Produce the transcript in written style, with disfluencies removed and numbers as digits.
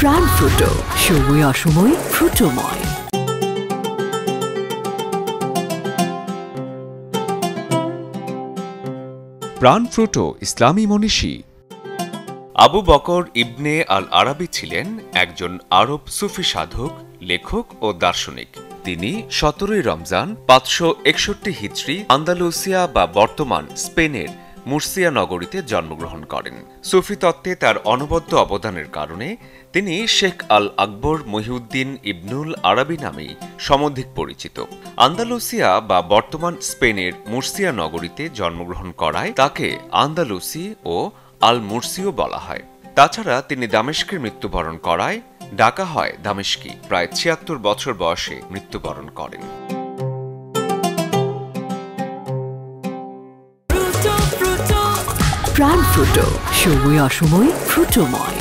প্রাণ ফ্রুটো, সময় অসময় ফ্রুটোময়। প্রাণ ফ্রুটো ইসলামী মনীষী আবু বকর ইবনে আল আরাবী ছিলেন একজন আরব সুফি সাধক, লেখক ও দার্শনিক। তিনি 17 রমজান 561 হিজরি আন্দালুসিয়া বা বর্তমান স্পেনের মুর্সিয়া নগরীতে জন্মগ্রহণ করেন। সুফি তত্ত্বে তার অনবদ্য অবদানের কারণে তিনি শেখ আল আকবর মহিউদ্দিন ইবনুল আরাবী নামেই সমধিক পরিচিত। আন্দালুসিয়া বা বর্তমান স্পেনের মুর্সিয়া নগরীতে জন্মগ্রহণ করায় তাকে আন্দালুসি ও আল মুর্সিও বলা হয়। তাছাড়া তিনি দামেস্কের মৃত্যুবরণ করায় ডাকা হয় দামেস্কি। প্রায় 76 বছর বয়সে মৃত্যুবরণ করেন। প্রাণ ফ্রুটো, সময় অসময় ফ্রুটোময়।